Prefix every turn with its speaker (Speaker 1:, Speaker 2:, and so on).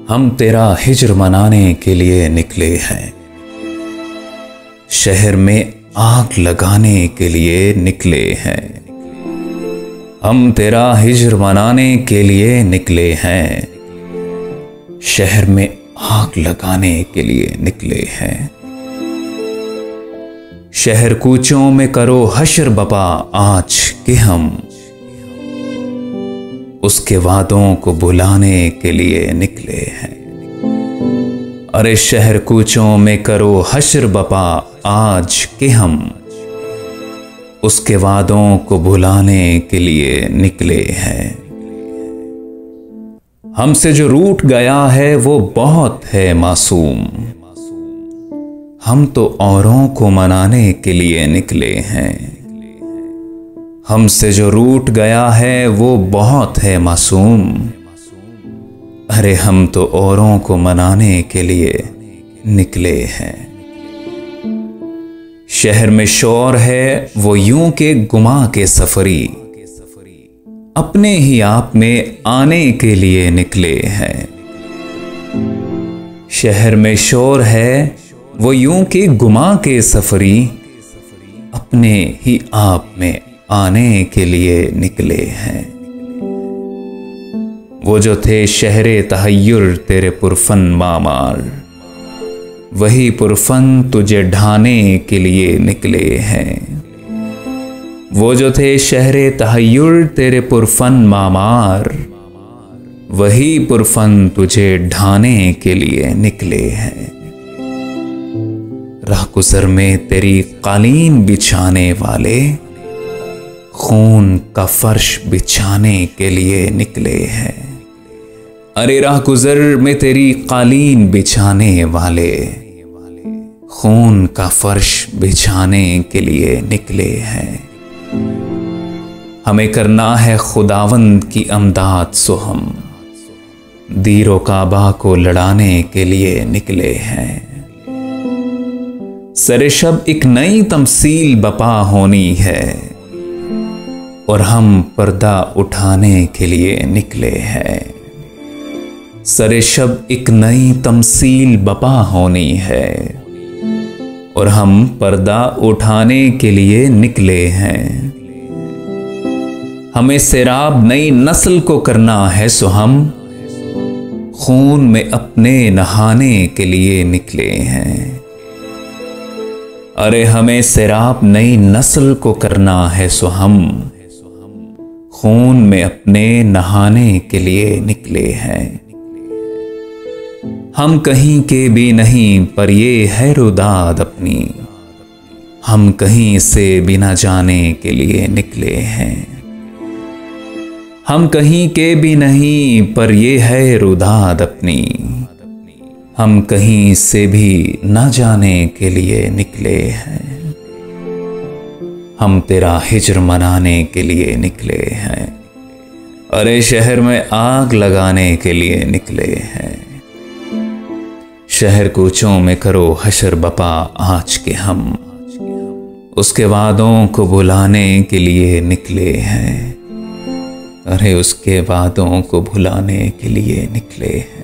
Speaker 1: हम तेरा हिज्र मनाने के लिए निकले हैं, शहर में आग लगाने के लिए निकले हैं। हम तेरा हिज्र मनाने के लिए निकले हैं, शहर में आग लगाने के लिए निकले हैं। शहर कूचों में करो हश्र बपा आज के हम उसके वादों को बुलाने के लिए निकले हैं। अरे शहर कूचों में करो हश्र बपा आज के हम उसके वादों को बुलाने के लिए निकले हैं। हमसे जो रूठ गया है वो बहुत है मासूम, हम तो औरों को मनाने के लिए निकले हैं। हमसे जो रूठ गया है वो बहुत है मासूम, अरे हम तो औरों को मनाने के लिए निकले हैं। शहर में शोर है वो यूं के गुमा के सफरी, अपने ही आप में आने के लिए निकले हैं। शहर में शोर है वो यूं के गुमा के सफरी, अपने ही आप में आने के लिए निकले हैं। वो जो थे शहरे तहय्युर तेरे पुरफन मामार, वही पुरफन तुझे ढाने के लिए निकले हैं। वो जो थे शहरे तहय्युर तेरे पुरफन मामार, वही पुरफन तुझे ढाने के लिए निकले हैं। राहगुजर में तेरी कालीन बिछाने वाले, खून का फर्श बिछाने के लिए निकले हैं। अरे राहगुजर में तेरी कालीन बिछाने वाले, खून का फर्श बिछाने के लिए निकले हैं। हमें करना है खुदावंद की अमदाद सो हम दीरो काबा को लड़ाने के लिए निकले हैं। सरेशब एक नई तमसील बपा होनी है और हम पर्दा उठाने के लिए निकले हैं। सरेशब एक नई तमसील बपा होनी है और हम पर्दा उठाने के लिए निकले हैं। हमें सैराब नई नस्ल को करना है सो हम खून में अपने नहाने के लिए निकले हैं। अरे हमें सैराब नई नस्ल को करना है सो हम खून में अपने नहाने के लिए निकले हैं। हम कहीं के भी नहीं पर ये है रुदाद अपनी, हम कहीं से बिना जाने के लिए निकले हैं। हम कहीं के भी नहीं पर ये है रुदाद अपनी, हम कहीं से भी न जाने के लिए निकले हैं। हम तेरा हिज्र मनाने के लिए निकले हैं, अरे शहर में आग लगाने के लिए निकले हैं। शहर कूचों में करो हश्र बपा आज के हम उसके वादों को बुलाने के लिए निकले हैं। अरे उसके वादों को भुलाने के लिए निकले हैं।